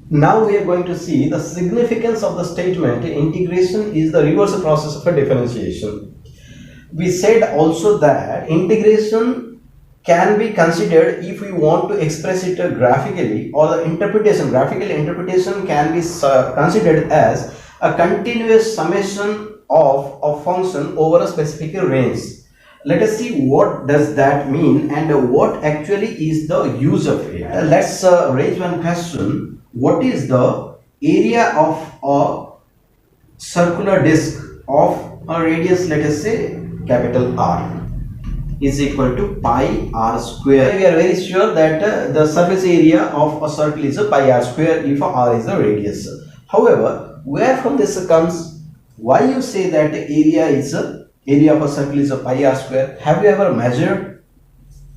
Now we are going to see the significance of the statement integration is the reverse process of a differentiation. We said also that integration can be considered if we want to express it graphically, or the graphical interpretation can be considered as a continuous summation of a function over a specific range. Let us see what does that mean and what actually is the use of it. Let's raise one question. What is the area of a circular disc of a radius, let us say capital R, is equal to pi r square? We are very sure that the surface area of a circle is a pi r square if r is the radius. However, where from this comes? Why you say that area of a circle is a pi r square? Have you ever measured?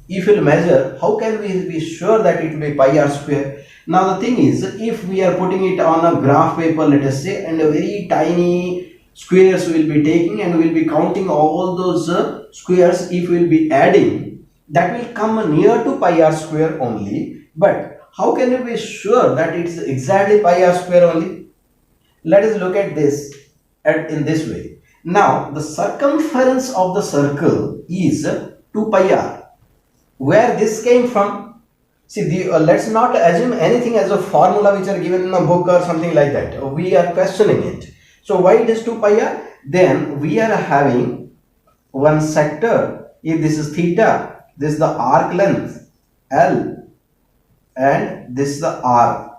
If you will measure, how can we be sure that it will be pi r square? Now the thing is, if we are putting it on a graph paper, let us say, and a very tiny squares we will be taking and we will be counting all those squares, if we will be adding, that will come near to pi r square only. But how can you be sure that it is exactly pi r square only? Let us look at this in this way. Now the circumference of the circle is 2 pi r. Where this came from? See, let's not assume anything as a formula which are given in a book or something like that. We are questioning it. So why it is 2 pi r? Then we are having one sector. If this is theta, this is the arc length L, and this is the R,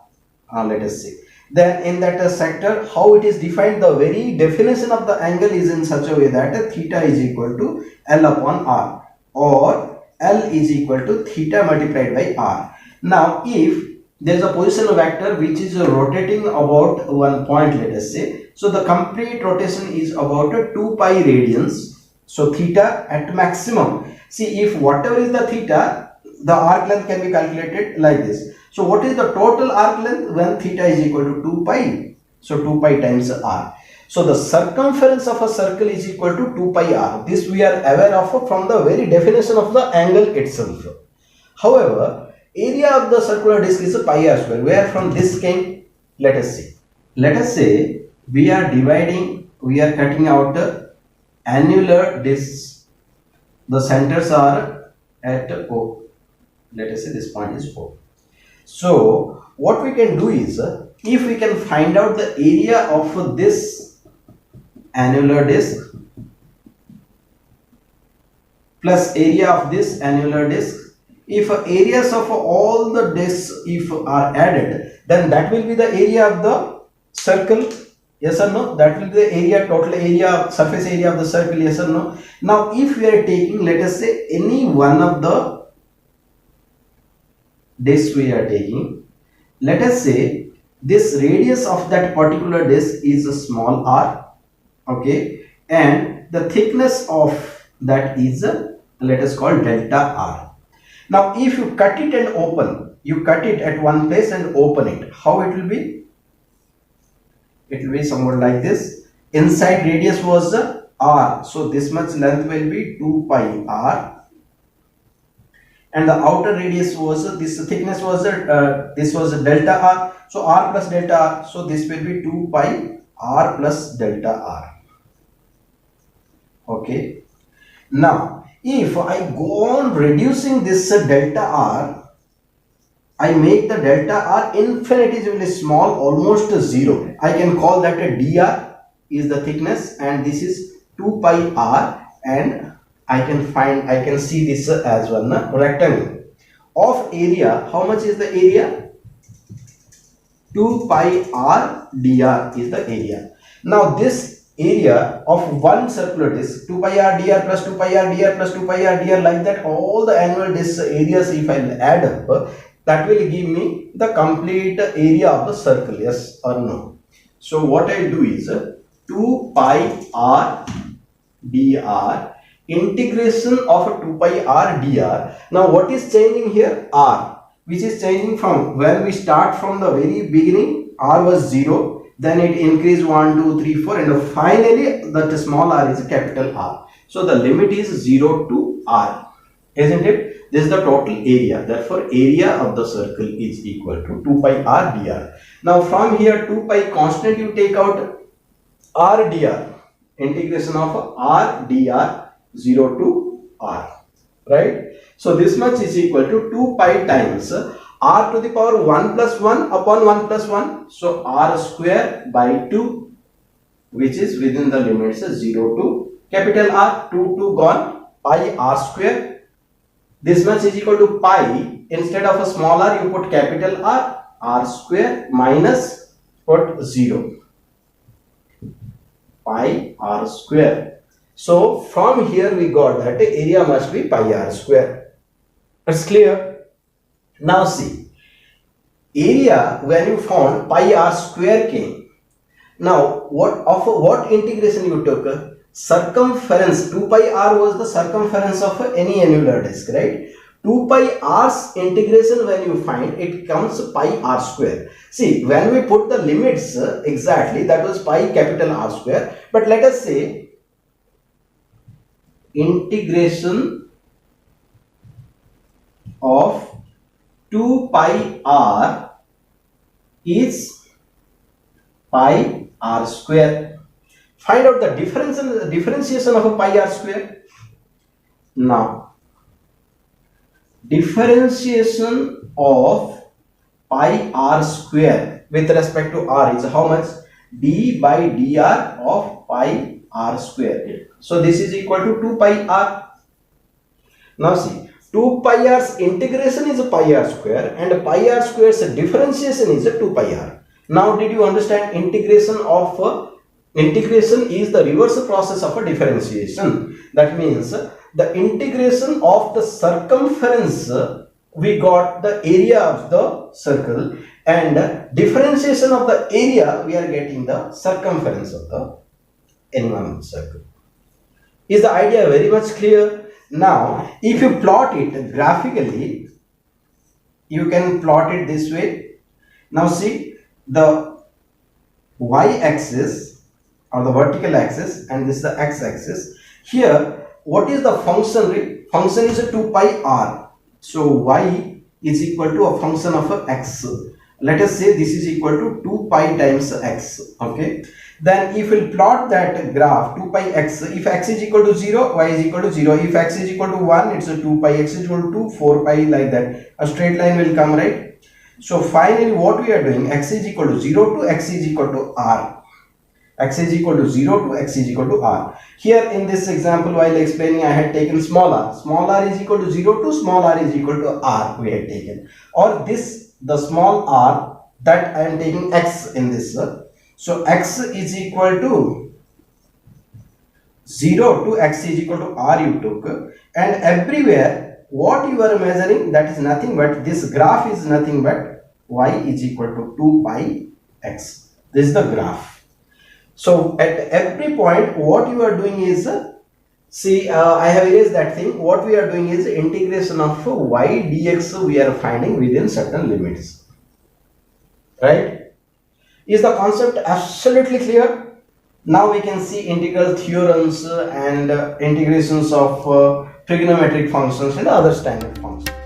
let us say. Then in that sector, how it is defined, the very definition of the angle is in such a way that theta is equal to L upon R, or L is equal to theta multiplied by R. Now if there is a position vector which is rotating about one point, let us say, so the complete rotation is about 2 pi radians. So theta at maximum, see, if whatever is the theta, the arc length can be calculated like this. So what is the total arc length when theta is equal to 2 pi? So 2 pi times R. So the circumference of a circle is equal to 2 pi r. This we are aware of from the very definition of the angle itself. However, area of the circular disc is a pi r square. Where from this came? Let us see. Let us say we are cutting out annular discs. The centers are at O. Let us say this point is O. So what we can do is, if we can find out the area of this annular disc plus area of this annular disc, if areas of all the discs if are added, then that will be the area of the circle. Yes or no? That will be the area, total area, surface area of the circle. Yes or no? Now if we are taking, let us say, any one of the discs we are taking, let us say this radius of that particular disc is a small r, okay, and the thickness of that is let us call delta r. Now if you cut it and open, you cut it at one place and open it, how it will be? It will be somewhat like this. Inside radius was r, so this much length will be 2 pi r, and the outer radius was this thickness was this was delta r, so r plus delta r, so this will be 2 pi r plus delta r. Okay, now if I go on reducing this delta r, I make the delta r infinitesimally small, almost 0. I can call that a dr is the thickness, and this is 2 pi r, and I can see this as one rectangle of area. How much is the area? 2 pi r dr is the area. Now this area of one circular disc, 2 pi r dr plus 2 pi r dr plus 2 pi r dr, like that, all the annual disc areas if I add up, that will give me the complete area of the circle. Yes or no? So what I do is 2 pi r dr integration of 2 pi r dr. Now what is changing here? R, which is changing from when we start from the very beginning, r was 0, then it increased 1 2 3 4, and finally that small r is a capital R. So the limit is 0 to r, isn't it? This is the total area. Therefore, area of the circle is equal to 2 pi r dr. Now, from here 2 pi constant you take out r dr. Integration of r dr 0 to r. Right? So, this much is equal to 2 pi times r to the power 1 plus 1 upon 1 plus 1. So, r square by 2, which is within the limits 0 to capital R, 2 gone, pi r square. This much is equal to pi. Instead of a small r, you put capital R, r square minus put 0. Pi r square. So, from here we got that the area must be pi r square. It's clear. Now see, area when you found pi r square came. Now, what integration you took? Circumference. 2 pi r was the circumference of any annular disk, right? 2 pi r's integration when you find, it comes pi r square. See, when we put the limits exactly, that was pi capital R square. But let us say integration of 2 pi r is pi r square. Find out the differentiation of a pi r square. Now, differentiation of pi r square with respect to r is how much? D by dr of pi r square. So, this is equal to 2 pi r. Now, see, 2 pi r's integration is a pi r square and pi r square's differentiation is a 2 pi r. Now, did you understand integration is the reverse process of a differentiation? That means the integration of the circumference, we got the area of the circle, and differentiation of the area, we are getting the circumference of the any one circle. Is the idea very much clear? Now, if you plot it graphically, you can plot it this way. Now see, the y-axis or the vertical axis, and this is the x-axis. Here, what is the function? Function is a 2 pi r. So, y is equal to a function of a x. Let us say this is equal to 2 pi times x. Okay. Then if we plot that graph 2 pi x, if x is equal to 0, y is equal to 0. If x is equal to 1, it's a 2 pi, x is equal to 2, 4 pi, like that. A straight line will come, right? So, finally, what we are doing, x is equal to 0 to x is equal to r. X is equal to 0 to x is equal to r. Here in this example, while explaining, I had taken small r. Small r is equal to 0 to small r is equal to r we had taken. Or this, the small r, that I am taking x in this. So, x is equal to 0 to x is equal to r you took. And everywhere, what you are measuring, that is nothing but, this graph is nothing but y is equal to 2 pi x. This is the graph. So, at every point, what you are doing is, see, I have erased that thing. What we are doing is integration of y dx we are finding within certain limits. Right? Is the concept absolutely clear? Now we can see integral theorems and integrations of trigonometric functions and other standard functions.